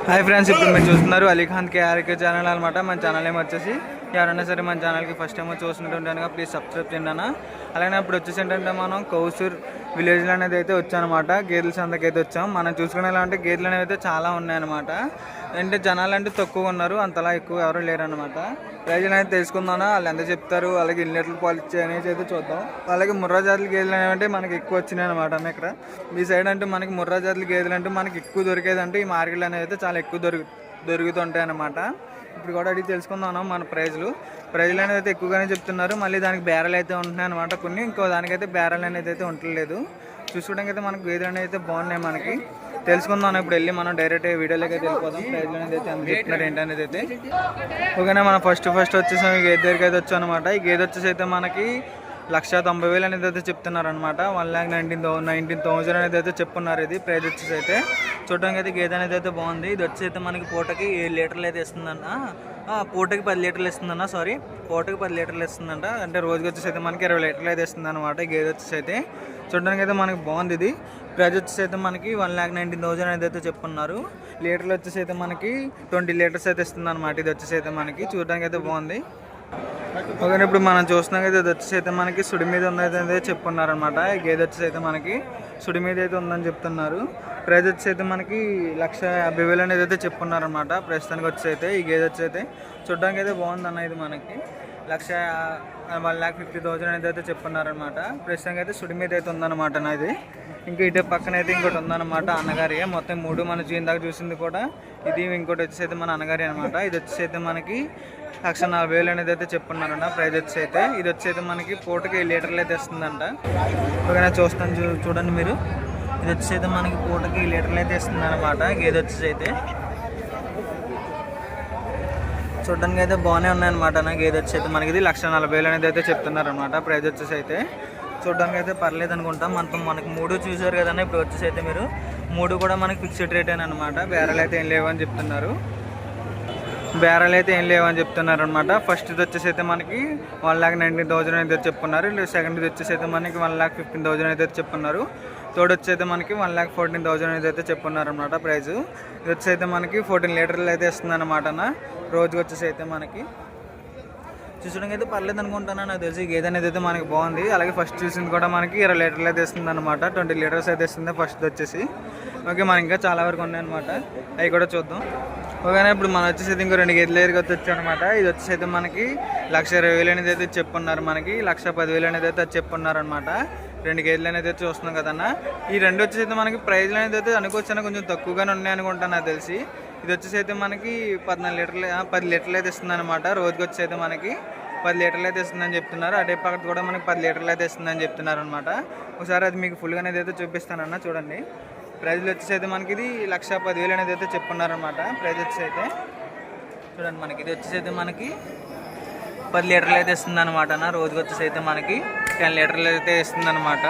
Hi friends, ఇప్పుడు మీరు చూస్తున్నారు అలీఖాన్ కేఆర్కే ఛానల్ అనమాట. మన ఛానల్ ఏమో వచ్చేసి ఎవరైనా సరే మన ఛానల్కి ఫస్ట్ టైం చూస్తుంటాను ప్లీజ్ సబ్స్క్రైబ్ చేయండి అన్న. అలాగే ఇప్పుడు వచ్చేసి ఏంటంటే మనం కౌసూర్ విలేజ్లో అనేది అయితే వచ్చామన్నమాట. గేదెల సంతకి అయితే వచ్చాం. మనం చూసుకునేలా అంటే గేదెలు అనేవి అయితే చాలా ఉన్నాయన్నమాట. అంటే జనాలు అంటే తక్కువ ఉన్నారు, అంతలా ఎక్కువ ఎవరు లేరనమాట. ప్రైజ్లు అనేది తెలుసుకుందాం, వాళ్ళు ఎంత చెప్తారు, అలాగే ఎన్ని లీటర్లు పాలు ఇచ్చాయి అనేది అయితే చూద్దాం. అలాగే ముర్రా జాతుల గేదెలు అనేవి మనకి ఎక్కువ వచ్చినాయి అనమాట అన్న. ఇక్కడ ఈ సైడ్ అంటే మనకి ముర్రా జాతుల గేదెలు అంటే మనకి ఎక్కువ దొరికేది అంటే ఈ మార్కెట్లు అనేవి అయితే చాలా ఎక్కువ దొరుకుతుంటాయి అన్నమాట. ఇప్పుడు కూడా అడిగి తెలుసుకుందాం మన ప్రైజ్లు అనేది అయితే ఎక్కువగానే చెప్తున్నారు. మళ్ళీ దానికి బేరాలు అయితే ఉంటున్నాయి అనమాట కొన్ని, ఇంకో దానికైతే బేరాలు అనేది అయితే ఉండలేదు. చూసుకోవడానికి అయితే మనకు గేదెలు అనేది అయితే బాగున్నాయి. మనకి తెలుసుకుందాం ఇప్పుడు వెళ్ళి మనం డైరెక్ట్ వీడియోలోకి అయితే వెళ్ళిపోదాం. ప్రైజ్లు అనేది అయితే ఎంత చెప్తున్నారు ఏంటనేది అయితే. ఓకేనా, మనం ఫస్ట్ వచ్చేసాం ఈ గేదె దగ్గరికి అయితే వచ్చాం అనమాట. ఈ గేదె వచ్చేసి అయితే మనకి 1,90,000 అనేది అయితే చెప్తున్నారు అనమాట. 1,19,000 అనేది అయితే చెప్పున్నారు. ఇది ప్రైజ్ వచ్చేసి అయితే చూడడానికి అయితే గేదె అనేది అయితే బాగుంది. ఇది వచ్చి అయితే మనకి పూటకి 7 లీటర్లు అయితే ఇస్తుందన్న. పూటకి 10 లీటర్లు ఇస్తుందన్న, సారీ పూటకి 10 లీటర్లు ఇస్తుందంట. అంటే రోజుకి వచ్చేసి అయితే మనకి 20 లీటర్లు అయితే ఇస్తుంది అనమాట. గేదె వచ్చేసి అయితే చూడడానికి అయితే మనకి బాగుంది. ఇది ప్రైజ్ వచ్చేసి అయితే మనకి 1,19,000 అనేది అయితే చెప్పున్నారు. లీటర్లు వచ్చేసి అయితే మనకి 20 లీటర్స్ అయితే ఇస్తుంది అనమాట. ఇది వచ్చేసి అయితే మనకి చూడడానికి అయితే బాగుంది. ఓకే, ఇప్పుడు మనం చూస్తున్నాం కదా, ఇది వచ్చేసి అయితే మనకి సుడి మీద ఉన్నది చెప్పున్నారు అనమాట. ఈ గేదె వచ్చేసి అయితే మనకి సుడి మీద అయితే ఉందని చెప్తున్నారు. ప్రైజ్ వచ్చేసి అయితే మనకి 1,50,000 అనేది అయితే చెప్పున్నారు అనమాట. ప్రస్తుతానికి వచ్చేసి అయితే ఈ గేదె వచ్చి అయితే చూడడానికి అయితే బాగుంది అన్న. ఇది మనకి 1,50,000 అనేది అయితే చెప్పున్నారనమాట. ప్రస్తుతానికి అయితే సుడి మీద అయితే ఉందన్నమాట ఇది. ఇంకా ఇటు పక్కన అయితే ఇంకోటి ఉందన్నమాట అన్నగారి. మొత్తం 3 మన ఇందాక చూసింది కూడా ఇది. ఇంకోటి వచ్చేసి అయితే మన అన్నగారి అనమాట. ఇది వచ్చేసి అయితే మనకి 1,40,000 అనేది అయితే చెప్పున్నారన్న. ప్రైజ్ వచ్చేసి అయితే ఇది వచ్చి అయితే మనకి పూటకి 7 లీటర్లు అయితే ఇస్తుందంట. ఓకేనా, చూస్తాను చూడండి మీరు. ఇది వచ్చేసి అయితే మనకి పూటకి 7 లీటర్లు అయితే ఇస్తుంది అనమాట. గేదె వచ్చేసి అయితే చూడడానికి అయితే బాగానే ఉన్నాయన్నమాట. నాకు ఏది వచ్చి అయితే మనకి ఇది 1,40,000 అనేది అయితే చెప్తున్నారు అనమాట. ప్రైజ్ వచ్చేసి అయితే చూడడానికి అయితే పర్లేదు అనుకుంటాం. మనకి 3 చూసారు కదన్నా. ఇప్పుడు వచ్చేసి అయితే మీరు 3 కూడా మనకి ఫిక్స్డ్ రేట్ అనమాట. బేరాలు అయితే ఏం లేవని చెప్తున్నారు అనమాట. ఫస్ట్ ఇది వచ్చేసి అయితే మనకి 1,19,000 అయితే చెప్పున్నారు. సెకండ్ ఇది వచ్చేసి అయితే మనకి 1,15,000 అయితే చెప్పున్నారు. థర్డ్ వచ్చి అయితే మనకి 1,14,000 అనేది అయితే చెప్పున్నారు అనమాట. ప్రైజ్ ఇది వచ్చి అయితే మనకి 14 లీటర్లు అయితే ఇస్తుంది అనమాట. రోజుకి వచ్చేసి అయితే మనకి చూసడానికి అయితే పర్లేదు అనుకుంటాను. నాకు తెలిసి గేదె అనేది అయితే మనకి బాగుంది. అలాగే ఫస్ట్ చూసింది కూడా మనకి 20 లీటర్లు అయితే ఇస్తుంది అనమాట. 20 లీటర్స్ అయితే ఇస్తుంది ఫస్ట్ వచ్చేసి. ఓకే, మనకి ఇంకా చాలా వరకు ఉన్నాయి అనమాట. అవి కూడా చూద్దాం. ఓకేనా, ఇప్పుడు మనం వచ్చేసి ఇంకో 2 గేదెల దగ్గరికి వచ్చి అనమాట. ఇది వచ్చేసి అయితే మనకి 1,20,000 అనేది అయితే చెప్పున్నారు. మనకి 1,10,000 అనేది అయితే చెప్పున్నారు అనమాట. 2 గేదెలు అనేది అయితే చూస్తున్నాం కదన్నా. ఈ 2 వచ్చేసి అయితే మనకి ప్రైజ్లు అనేది అయితే అనుకోవచ్చా కొంచెం తక్కువగానే ఉన్నాయి అనుకుంటాను నాకు తెలిసి. ఇది వచ్చేసి అయితే మనకి 10 లీటర్లు అయితే ఇస్తుంది అనమాట. రోజుకి వచ్చి అయితే మనకి 10 లీటర్లు అయితే ఇస్తుందని చెప్తున్నారు. అదే పక్కన కూడా మనకి 10 లీటర్లు అయితే ఇస్తుందని చెప్తున్నారు అనమాట. ఒకసారి అది మీకు ఫుల్గా అనేది అయితే చూపిస్తానన్న. చూడండి, ప్రైజ్లు వచ్చేసి అయితే మనకి ఇది 1,10,000 అనేది అయితే చెప్పున్నారనమాట. ప్రైజ్ వచ్చేసి అయితే చూడండి, మనకి ఇది వచ్చేసి అయితే మనకి 10 లీటర్లు అయితే ఇస్తుంది అనమాట. రోజుకి వచ్చేసి అయితే మనకి 10 లీటర్లు అయితే ఇస్తుంది అనమాట.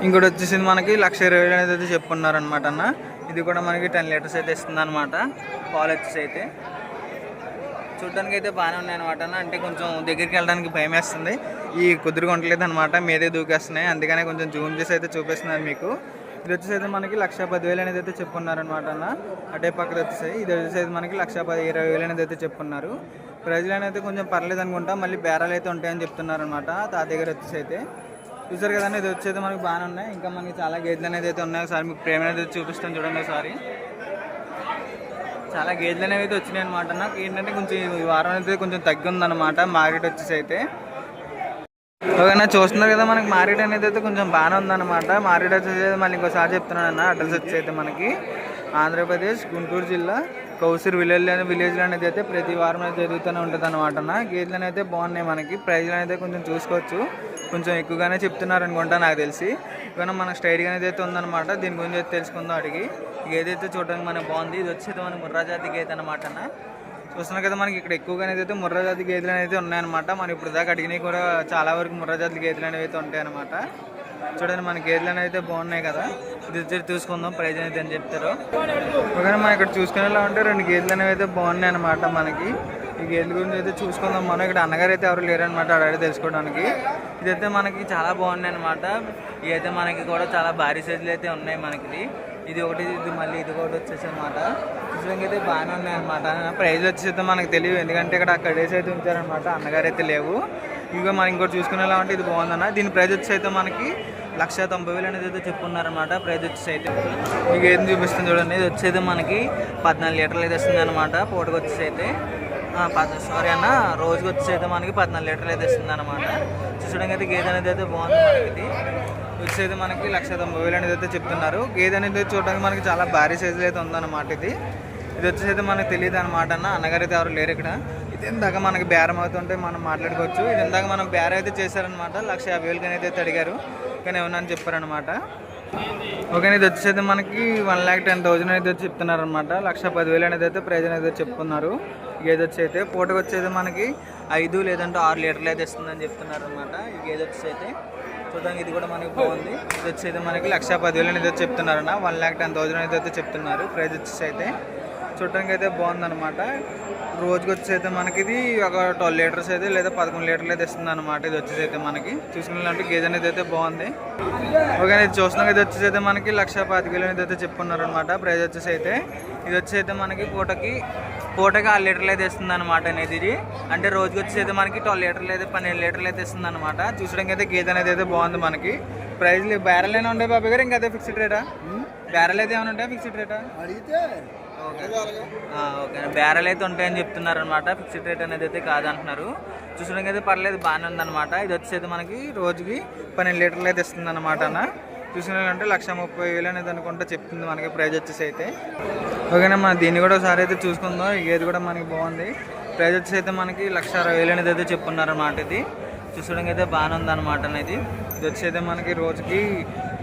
ఇంకోటి వచ్చేసి మనకి 1,20,000 అనేది అయితే చెప్పున్నారనమాట అన్న. ఇది కూడా మనకి 10 లీటర్స్ అయితే ఇస్తుంది అనమాట. పాలు వచ్చేసి అయితే చూడడానికి అయితే బాగానే ఉన్నాయన్నమాట అన్న. అంటే కొంచెం దగ్గరికి వెళ్ళడానికి భయం వేస్తుంది, ఈ కుదురుగా ఉండలేదు అనమాట, మీదే దూకేస్తున్నాయి. అందుకనే కొంచెం జూమ్ చేసి అయితే చూపిస్తున్నారు మీకు. ఇది వచ్చేసి అయితే మనకి 1,10,000 అనేది అయితే చెప్పున్నారనమాట అన్న. అటే పక్కన వచ్చేసాయి. ఇది వచ్చేసి అయితే మనకి 1,20,000 అనేది అయితే చెప్పున్నారు. ప్రైజ్లు అనేది కొంచెం పర్లేదు అనుకుంటా. మళ్ళీ బేరాలు అయితే ఉంటాయని చెప్తున్నారు అనమాట. తా దగ్గర వచ్చేసి అయితే చూసారు కదండి. ఇది వచ్చేది మనకి బాగానే ఉన్నాయి. ఇంకా మనకి చాలా గేదెలు అనేది అయితే ఉన్నాయి. ఒకసారి మీకు ప్రేమ అనేది చూపిస్తాను చూడండి. ఒకసారి చాలా గేదెలు అనేవి అయితే వచ్చినాయి అనమాట. నాకు ఏంటంటే కొంచెం ఈ వారం అయితే కొంచెం తగ్గి ఉందన్నమాట మార్కెట్ వచ్చేసి అయితే. ఓకేనా, చూస్తున్నారు కదా మనకి మార్కెట్ అనేది అయితే కొంచెం బాగానే ఉందన్నమాట. మార్కెట్ వచ్చేసి మళ్ళీ ఇంకోసారి చెప్తున్నాను అన్న. అడ్రస్ వచ్చి అయితే మనకి ఆంధ్రప్రదేశ్ గుంటూరు జిల్లా కౌసూర్ విలేజ్లో అనేది అయితే ప్రతి వారం అయితే జరుగుతూనే ఉంటుంది అనమాట. గేదెలు అయితే బాగున్నాయి. మనకి ప్రైజ్లు అయితే కొంచెం చూసుకోవచ్చు, కొంచెం ఎక్కువగానే చెప్తున్నారు అనుకుంటా నాకు తెలిసి. ఇవన్నీ మనకు స్ట్రైట్గా అనేది అయితే ఉందన్నమాట. దీని గురించి అయితే తెలుసుకుందాం అడిగి. ఏదైతే చూడడానికి మనకు బాగుంది. ఇది వచ్చేది మనకి ముర్రా జాతి గేదె అనమాట. చూస్తున్నాం కదా మనకి ఇక్కడ ఎక్కువగానే అయితే ముర్రా జాతి గేదెలు అనేది ఉన్నాయన్నమాట. మనం ఇప్పుడు దాకా అడిగినవి కూడా చాలా వరకు ముర్రా జాతి గేదెలు అనేవి అయితే ఉంటాయి అనమాట. చూడండి, మన గేదెలు అనేవి అయితే బాగున్నాయి కదా. ఇది చూసుకుందాం ప్రైజ్ అనేది అని చెప్తారు. ఒకవేళ మనం ఇక్కడ చూసుకునేలా ఉంటే 2 గేదెలు అనేవి అయితే బాగున్నాయి అనమాట. మనకి ఈ గేదెల గురించి అయితే చూసుకుందాం మనం. ఇక్కడ అన్నగారు అయితే ఎవరు లేరనమాట అడిగి తెలుసుకోవడానికి. ఇదైతే మనకి చాలా బాగున్నాయి అనమాట. ఇవైతే మనకి కూడా చాలా భారీ సైజులు అయితే ఉన్నాయి మనకి. ఇది ఒకటి, ఇది మళ్ళీ ఇది ఒకటి వచ్చేసి అనమాట. చూసడానికి అయితే బాగానే ఉన్నాయన్నమాట. ప్రైజ్ వచ్చేసి మనకు తెలియదు, ఎందుకంటే ఇక్కడ కడేసి అయితే ఉంచారనమాట, అన్నగారు అయితే లేవు. ఇక మనం ఇంకోటి చూసుకునేలా అంటే ఇది బాగుందన్న. దీని ప్రైజ్ వచ్చి అయితే మనకి 1,90,000 అనేది అయితే చెప్పుకున్నారనమాట. ప్రైజ్ వచ్చేసి అయితే మీకు ఏం చూపిస్తుంది చూడండి. ఇది వచ్చేది మనకి 14 లీటర్లు అయితే వస్తుంది అనమాట. పూటకు వచ్చేసి అయితే సారీ అన్న, రోజుకి వచ్చేసి అయితే మనకి 14 లీటర్లు అయితే వస్తుంది అనమాట. చూసడానికి అయితే గేదె అనేది అయితే బాగుంది. మనకి ఇది వచ్చేది మనకి 1,90,000 అనేది అయితే చెప్తున్నారు. గేదె అనేది చూడడానికి మనకి చాలా భారీ సైజులో అయితే ఉందన్నమాట. ఇది వచ్చేసి అయితే మనకు తెలియదు అనమాట. అన్నగారు అయితే ఎవరు లేరు ఇక్కడ. ఇది ఇందాక మనకి బేరం అవుతుంటే మనం మాట్లాడుకోవచ్చు. ఇది ఇందాక మనం బేరం అయితే చేశారనమాట. 1,50,000 అనేది అయితే అడిగారు, కానీ ఏమన్నా అని చెప్పారనమాట. ఓకే, ఇది వచ్చేసి మనకి 1,10,000 అనేది చెప్తున్నారనమాట. 1,10,000 అనేది అయితే ప్రైజ్ అనేది చెప్పుకున్నారు. గేదె వచ్చి అయితే పూటకు వచ్చేది మనకి 5 లేదంటే 6 లీటర్లు అయితే ఇస్తుందని చెప్తున్నారు అనమాట. ఈ గేదె వచ్చేసి అయితే చూడడానికి ఇది కూడా మనకి బాగుంది. ఇది వచ్చేది మనకి 1,10,000 అనేది చెప్తున్నారన్న. 1,10,000 అనేది అయితే చెప్తున్నారు. ప్రైజ్ వచ్చేసి అయితే చూడడానికి అయితే బాగుందన్నమాట. రోజుకి వచ్చేసి అయితే మనకి ఇది ఒక 12 లీటర్స్ అయితే లేదా 11 లీటర్లు అయితే ఇస్తుంది అనమాట. ఇది వచ్చేసి అయితే మనకి చూసుకున్నట్టు గేదె అనేది అయితే బాగుంది. ఓకే, ఇది చూస్తున్నాం. ఇది వచ్చేసి అయితే మనకి 1,25,000 అనేది అయితే చెప్పుకున్నారు అనమాట. ప్రైజ్ వచ్చేసి అయితే ఇది వచ్చేసి అయితే మనకి పూటకి 6 లీటర్లు అయితే ఇస్తుంది అనమాట అనేది. ఇది అంటే రోజుకి వచ్చేసి అయితే మనకి 12 లీటర్లు అయితే 12 లీటర్లు అయితే ఇస్తుంది అనమాట. చూసడానికి అయితే గేదె అనేది అయితే బాగుంది. మనకి ప్రైజ్లు బ్యారెల్ అయినా ఉంటాయి బాబు గారు, ఇంకా అదే ఫిక్స్డ్ రేటా? బ్యారెల్ అయితే ఏమైనా ఉంటాయా ఫిక్స్డ్ రేటా? ఓకే, బ్యారెల్ అయితే ఉంటాయని చెప్తున్నారు అనమాట. ఫిక్స్డ్ రేట్ అనేది అయితే కాదంటున్నారు. చూసడానికి అయితే పర్లేదు, బాగానే ఉందన్నమాట. ఇది వచ్చేది మనకి రోజుకి 12 లీటర్లు అయితే ఇస్తుంది అనమాట. చూసినారంటే 1,30,000 అనేది అనుకుంటా చెప్తుంది మనకి ప్రైజ్ వచ్చేసి అయితే. ఓకేనా, మనం దీన్ని కూడా ఒకసారి అయితే చూసుకుందాం. ఇది కూడా మనకి బాగుంది. ప్రైజ్ వచ్చేసి అయితే మనకి 1,60,000 అనేది అయితే చెప్పుకున్నారన్నమాట. ఇది చూసడానికి అయితే బాగానే ఉందన్నమాట అనేది. ఇది వచ్చేది మనకి రోజుకి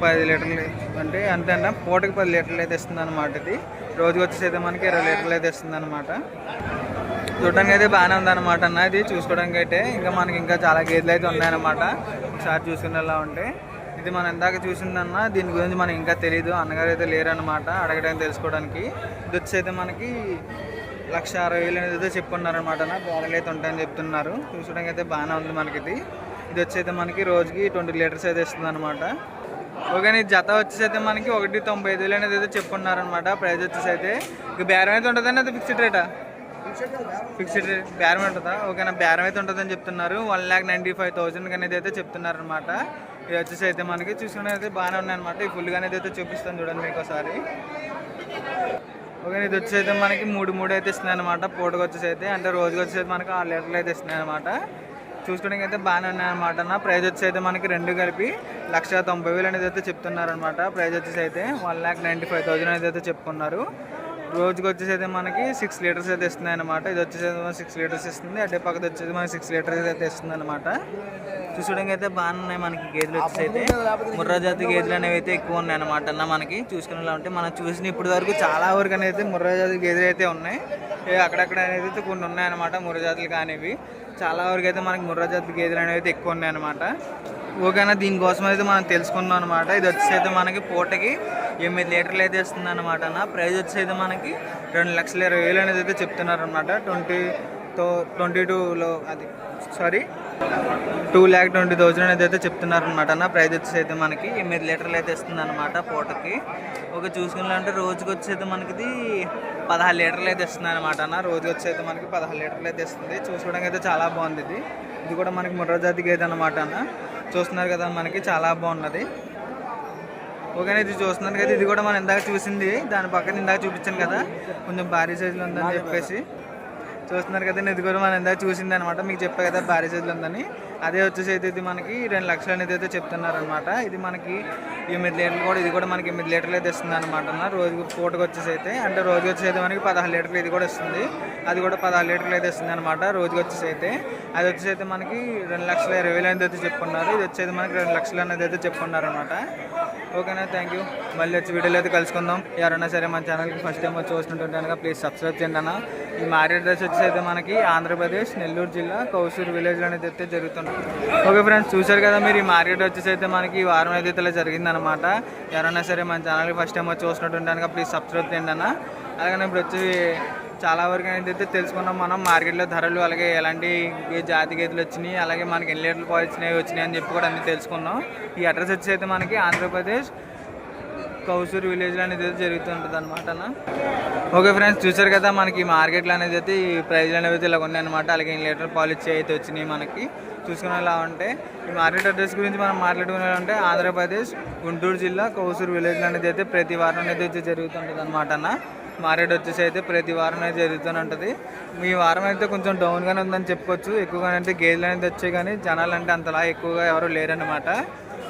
10 లీటర్లు అంటే అంతే అన్న, పూటకి 10 లీటర్లు అయితే ఇస్తుంది అనమాట. ఇది రోజుకి వచ్చేసి అయితే మనకి 20 లీటర్లు అయితే ఇస్తుంది అనమాట. చూడడానికి అయితే బాగానే ఉందన్నమాట అన్న. ఇది చూసుకోవడానికి అయితే ఇంకా మనకి ఇంకా చాలా గేదెలు అయితే ఉన్నాయన్నమాట. ఒకసారి చూసుకునేలా ఉంటే ఇది మనం ఇందాక చూసిందన్న, దీని గురించి మనకి ఇంకా తెలియదు. అన్నగారు అయితే లేరనమాట అడగడానికి తెలుసుకోవడానికి. ఇది వచ్చి అయితే మనకి 1,60,000 అనేది అయితే చెప్పుకున్నారనమాట. బేరలు అయితే ఉంటాయని చెప్తున్నారు. చూసుకోవడానికి అయితే బాగానే ఉంది మనకి. ఇది వచ్చి అయితే మనకి రోజుకి 20 లీటర్స్ అయితే ఇస్తుంది అనమాట. ఓకే, ఈ జత వచ్చేసి అయితే మనకి 1,95,000 అనేది అయితే చెప్పుకున్నారనమాట. ప్రైజ్ వచ్చేసి అయితే ఇక బేరం అయితే ఉంటుందని అయితే ఫిక్స్డ్ రేటా? ఫిక్స్డ్ రేట్ బేరం ఉంటుందా? ఓకేనా, బేరం అయితే ఉంటుందని చెప్తున్నారు. 1,95,000 అనేది అయితే చెప్తున్నారు అనమాట. ఇది వచ్చేసి అయితే మనకి చూసుకునే అయితే బాగానే ఉన్నాయన్నమాట. ఈ ఫుల్గా అనేది అయితే చూపిస్తాను చూడండి మీకు ఒకసారి. ఓకే, ఇది వచ్చేసి అయితే మనకి 3 అయితే ఇస్తున్నాయి అనమాట. పూటకు వచ్చేసి అయితే అంటే రోజుకి వచ్చేసి మనకి 6 లీటర్లు అయితే ఇస్తున్నాయి అనమాట. చూసుకోవడానికి అయితే బాగానే ఉన్నాయన్నమాట. ప్రైజ్ వచ్చేసి అయితే మనకి 2 కలిపి 1,90,000 అనేది అయితే చెప్తున్నారనమాట. ప్రైజ్ వచ్చేసి అయితే 1,95,000 అనేది అయితే చెప్పుకున్నారు. రోజుకి వచ్చేసి అయితే మనకి 6 లీటర్స్ అయితే ఇస్తున్నాయి అనమాట. ఇది వచ్చేసి 6 లీటర్స్ ఇస్తుంది. అడ్డే పక్కన వచ్చేసి మనకి 6 లీటర్స్ అయితే ఇస్తుంది అనమాట. చూసుకోవడానికి అయితే బాగానే ఉన్నాయి మనకి గేదెలు వచ్చేసి అయితే. ముర్రా జాతి గేదెలు అనేవి అయితే ఎక్కువ ఉన్నాయి అనమాట అన్న. మనకి చూసుకునేలా ఉంటే మనం చూసిన ఇప్పటి వరకు చాలా వరకు అనేది ముర్రా జాతి గేదెలు అయితే ఉన్నాయి. అక్కడక్కడ అనేది అయితే కొన్ని ఉన్నాయన్నమాట ముర్రా జాతులు కానివి. చాలా వరకు అయితే మనకి ముర్రా జాతి గేదెలు అనేవి అయితే ఎక్కువ ఉన్నాయన్నమాట. ఓకేనా, దీనికోసం అయితే మనం తెలుసుకున్నాం అనమాట. ఇది వచ్చేసి అయితే మనకి పూటకి 8 లీటర్లు అయితే ఇస్తుంది అనమాట. ప్రైజ్ వచ్చేసి అయితే మనకి 2,20,000 అనేది అయితే చెప్తున్నారు అనమాట. 22లో అది సారీ 2,20,000 అనేది అయితే చెప్తున్నారు అనమాట. ప్రైజ్ వచ్చేసి అయితే మనకి 8 లీటర్లు అయితే ఇస్తుంది అనమాట పూటకి. ఓకే, చూసుకున్నారంటే రోజుకి వచ్చేది మనకి ఇది 16 లీటర్లు అయితే ఇస్తుంది అనమాట. రోజుకి వచ్చేది మనకి 16 లీటర్లు అయితే ఇస్తుంది. చూసుకోవడానికి అయితే చాలా బాగుంది. ఇది కూడా మనకి ముర్రా జాతి గేదె అనమాట. చూస్తున్నారు కదా, మనకి చాలా బాగున్నది. ఓకేనా, ఇది చూస్తున్నారు కదా, ఇది కూడా మనం ఇందాక చూసింది. దాని పక్కన ఇందాక చూపించాను కదా, కొంచెం భారీ సైజులో ఉందని చెప్పేసి. చూస్తున్నారు కదా, ఇది కూడా మనం ఇందాక చూసింది అనమాట. మీకు చెప్పా కదా భారీ సైజులో ఉందని. అదే వచ్చేసి అయితే ఇది మనకి 2 లక్షలు అనేది అయితే చెప్తున్నారనమాట. ఇది మనకి 8 లీటర్లు కూడా, ఇది కూడా మనకి 8 లీటర్లు అయితే ఇస్తుంది అనమాట. రోజుకి పూటకు వచ్చేసి అయితే అంటే రోజుకి వచ్చేసి అయితే మనకి 16 లీటర్లు ఇది కూడా ఇస్తుంది. అది కూడా 16 లీటర్లు అయితే ఇస్తుంది అనమాట రోజుకి వచ్చేసి అయితే. అది వచ్చేసి అయితే మనకి 2,20,000 అనేది అయితే చెప్పుకున్నారు. ఇది వచ్చేది మనకి 2 లక్షలు అనేది అయితే చెప్పుకున్నారు అనమాట. ఓకేనా, థ్యాంక్ యూ. మళ్ళీ వచ్చి వీడియోలో అయితే కలుసుకుందాం. ఎవరైనా సరే మన ఛానల్కి ఫస్ట్ టైం వచ్చి చూస్తుంటే కనుక ప్లీజ్ సబ్స్క్రైబ్ చేయండి అన్న. ఈ మ్యారేజ్ డ్రెస్ వచ్చేసి అయితే మనకి ఆంధ్రప్రదేశ్ నెల్లూరు జిల్లా కౌసూరు విలేజ్లో అనేది అయితే జరుగుతుంది. ఓకే ఫ్రెండ్స్, చూశారు కదా మీరు. ఈ మార్కెట్ వచ్చేసి అయితే మనకి ఈ వారం అయితే ఇలా జరిగిందనమాట. ఎవరైనా సరే మన ఛానల్కి ఫస్ట్ టైం వచ్చి చూసినట్టుంటే కనుక ప్లీజ్ సబ్స్క్రైబ్ చేయండి అన్న. అలాగే ఇప్పుడు వచ్చి చాలా వరకు అయితే తెలుసుకున్నాం మనం మార్కెట్లో ధరలు, అలాగే ఎలాంటి జాతి గేదెలు వచ్చినాయి, అలాగే మనకి ఎన్ని లీటర్లు పాలు వచ్చినాయి అని చెప్పి కూడా అన్నీ తెలుసుకున్నాం. ఈ అడ్రస్ వచ్చి అయితే మనకి ఆంధ్రప్రదేశ్ కౌసూరు విలేజ్లో అనేది అయితే జరుగుతుంటుంది అనమాట అన్న. ఓకే ఫ్రెండ్స్, చూసారు కదా మనకి మార్కెట్లో అనేది అయితే ఈ ప్రైజ్లు అనేవి అయితే ఇలా ఉన్నాయి అనమాట. అలాగే లీటర్ పాలిచ్చి అయితే వచ్చినాయి మనకి. చూసుకునేలా ఉంటే ఈ మార్కెట్ అడ్రస్ గురించి మనం మాట్లాడుకునేలా ఆంధ్రప్రదేశ్ గుంటూరు జిల్లా కౌసూరు విలేజ్లో అనేది అయితే ప్రతి వారం అనేది అయితే జరుగుతుంటుంది అనమాట అన్న. మార్కెట్ వచ్చేసి అయితే ప్రతి వారం అయితే జరుగుతూనే ఉంటుంది. ఈ వారం అయితే కొంచెం డౌన్గానే ఉందని చెప్పుకోవచ్చు. ఎక్కువగా అయితే గేదెలు అనేది వచ్చాయి, కానీ జనాలు అంటే అంతలా ఎక్కువగా ఎవరు లేరనమాట.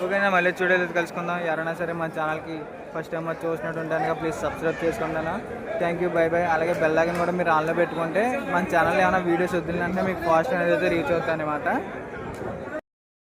ఓకేనా, మళ్ళీ చూడలేదు కలుసుకుందాం. ఎవరైనా సరే మన ఛానల్కి ఫస్ట్ టైం వచ్చి చూసినట్టు కనుక ప్లీజ్ సబ్స్క్రైబ్ చేసుకుంటాను. Thank you, by by. అలాగే బెల్ ఐకాన్ కూడా మీరు ఆన్లో పెట్టుకుంటే మన ఛానల్ ఏమైనా వీడియోస్ వదిలినంటే మీకు ఫాస్ట్ అనేది అయితే రీచ్ అవుతాయి అనమాట.